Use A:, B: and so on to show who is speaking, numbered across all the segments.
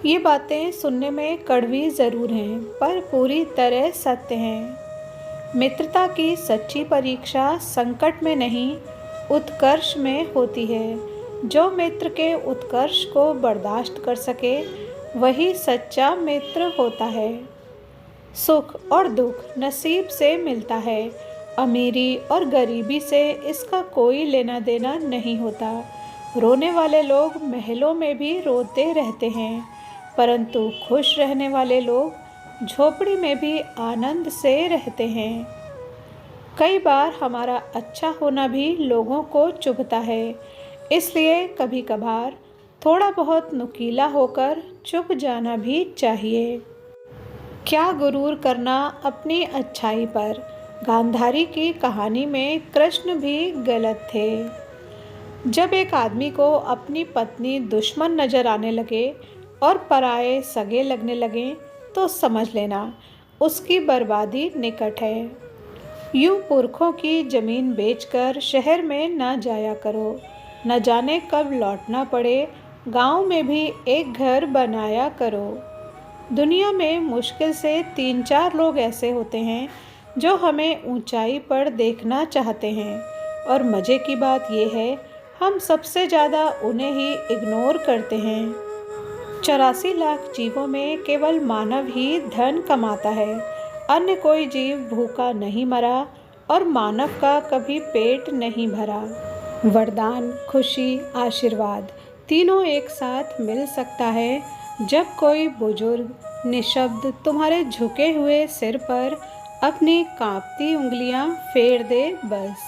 A: ये बातें सुनने में कड़वी ज़रूर हैं, पर पूरी तरह सत्य हैं। मित्रता की सच्ची परीक्षा संकट में नहीं, उत्कर्ष में होती है। जो मित्र के उत्कर्ष को बर्दाश्त कर सके, वही सच्चा मित्र होता है। सुख और दुख नसीब से मिलता है। अमीरी और गरीबी से इसका कोई लेना देना नहीं होता। रोने वाले लोग महलों में भी रोते रहते हैं, परंतु खुश रहने वाले लोग झोपड़ी में भी आनंद से रहते हैं। कई बार हमारा अच्छा होना भी लोगों को चुभता है, इसलिए कभी कभार थोड़ा बहुत नुकीला होकर चुप जाना भी चाहिए। क्या गुरूर करना अपनी अच्छाई पर। गांधारी की कहानी में कृष्ण भी गलत थे। जब एक आदमी को अपनी पत्नी दुश्मन नजर आने लगे और पराये सगे लगने लगे, तो समझ लेना उसकी बर्बादी निकट है। यूं पुरखों की जमीन बेचकर शहर में न जाया करो, न जाने कब लौटना पड़े। गांव में भी एक घर बनाया करो। दुनिया में मुश्किल से 3-4 लोग ऐसे होते हैं जो हमें ऊंचाई पर देखना चाहते हैं, और मज़े की बात यह है, हम सबसे ज़्यादा उन्हें ही इग्नोर करते हैं। 84 लाख जीवों में केवल मानव ही धन कमाता है। अन्य कोई जीव भूखा नहीं मरा और मानव का कभी पेट नहीं भरा। वरदान, खुशी, आशीर्वाद तीनों एक साथ मिल सकता है जब कोई बुजुर्ग निशब्द तुम्हारे झुके हुए सिर पर अपनी कांपती उंगलियां फेर दे। बस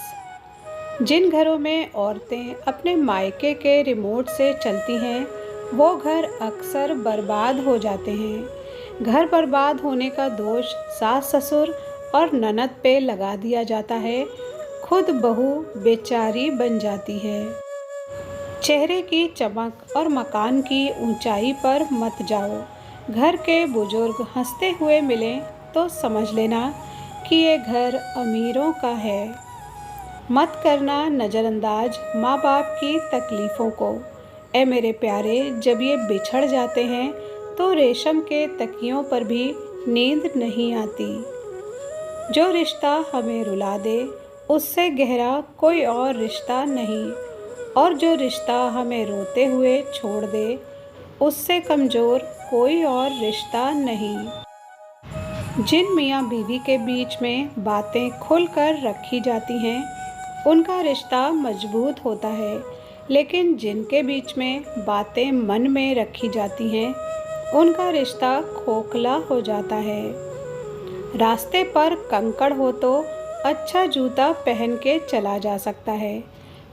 A: जिन घरों में औरतें अपने मायके के रिमोट से चलती हैं, वो घर अक्सर बर्बाद हो जाते हैं। घर बर्बाद होने का दोष सास ससुर और ननद पे लगा दिया जाता है, खुद बहू बेचारी बन जाती है। चेहरे की चमक और मकान की ऊंचाई पर मत जाओ। घर के बुजुर्ग हंसते हुए मिलें तो समझ लेना कि ये घर अमीरों का है। मत करना नज़रअंदाज माँ बाप की तकलीफ़ों को। ए मेरे प्यारे, जब ये बिछड़ जाते हैं तो रेशम के तकियों पर भी नींद नहीं आती। जो रिश्ता हमें रुला दे, उससे गहरा कोई और रिश्ता नहीं, और जो रिश्ता हमें रोते हुए छोड़ दे, उससे कमज़ोर कोई और रिश्ता नहीं। जिन मियाँ बीवी के बीच में बातें खुलकर रखी जाती हैं, उनका रिश्ता मजबूत होता है, लेकिन जिनके बीच में बातें मन में रखी जाती हैं, उनका रिश्ता खोखला हो जाता है। रास्ते पर कंकड़ हो तो अच्छा जूता पहन के चला जा सकता है,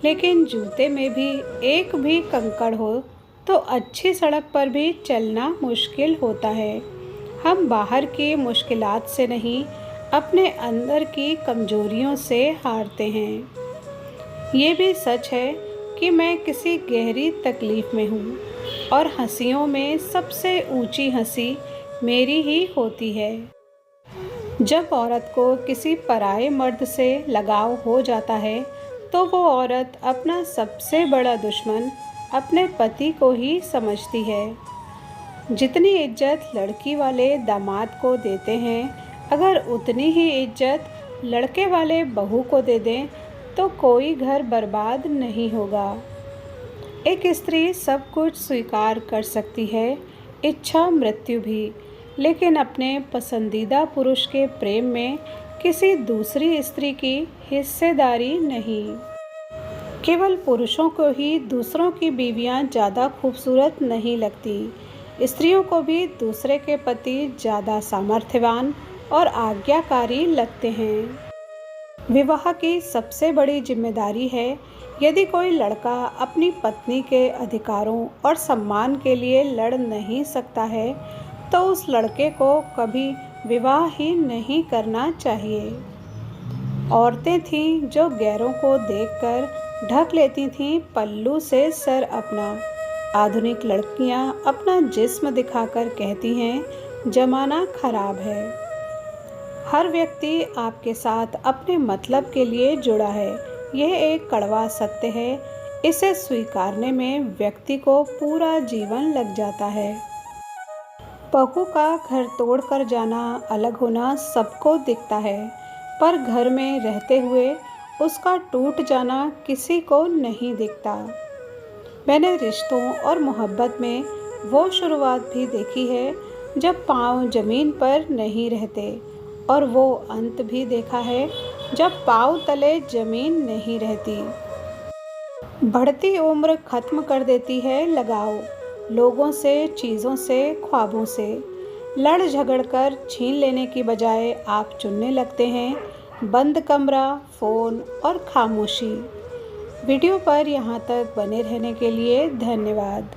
A: लेकिन जूते में भी एक भी कंकड़ हो तो अच्छी सड़क पर भी चलना मुश्किल होता है। हम बाहर की मुश्किलात से नहीं, अपने अंदर की कमजोरियों से हारते हैं। ये भी सच है कि मैं किसी गहरी तकलीफ़ में हूँ, और हंसियों में सबसे ऊंची हंसी मेरी ही होती है। जब औरत को किसी पराये मर्द से लगाव हो जाता है, तो वो औरत अपना सबसे बड़ा दुश्मन अपने पति को ही समझती है। जितनी इज्जत लड़की वाले दामाद को देते हैं, अगर उतनी ही इज्जत लड़के वाले बहू को दे दें तो कोई घर बर्बाद नहीं होगा। एक स्त्री सब कुछ स्वीकार कर सकती है, इच्छा मृत्यु भी, लेकिन अपने पसंदीदा पुरुष के प्रेम में किसी दूसरी स्त्री की हिस्सेदारी नहीं। केवल पुरुषों को ही दूसरों की बीवियां ज़्यादा खूबसूरत नहीं लगती। स्त्रियों को भी दूसरे के पति ज़्यादा सामर्थ्यवान और आज्ञाकारी लगते हैं। विवाह की सबसे बड़ी जिम्मेदारी है, यदि कोई लड़का अपनी पत्नी के अधिकारों और सम्मान के लिए लड़ नहीं सकता है, तो उस लड़के को कभी विवाह ही नहीं करना चाहिए। औरतें थीं जो गैरों को देखकर ढक लेती थीं पल्लू से सर अपना। आधुनिक लड़कियां अपना जिस्म दिखाकर कहती हैं जमाना खराब है। हर व्यक्ति आपके साथ अपने मतलब के लिए जुड़ा है, यह एक कड़वा सत्य है। इसे स्वीकारने में व्यक्ति को पूरा जीवन लग जाता है। बहू का घर तोड़कर जाना, अलग होना सबको दिखता है, पर घर में रहते हुए उसका टूट जाना किसी को नहीं दिखता। मैंने रिश्तों और मोहब्बत में वो शुरुआत भी देखी है जब पाँव ज़मीन पर नहीं रहते, और वो अंत भी देखा है जब पाँव तले ज़मीन नहीं रहती। बढ़ती उम्र ख़त्म कर देती है लगाव, लोगों से, चीज़ों से, ख्वाबों से। लड़ झगड़ कर छीन लेने की बजाय आप चुनने लगते हैं बंद कमरा, फ़ोन और खामोशी। वीडियो पर यहाँ तक बने रहने के लिए धन्यवाद।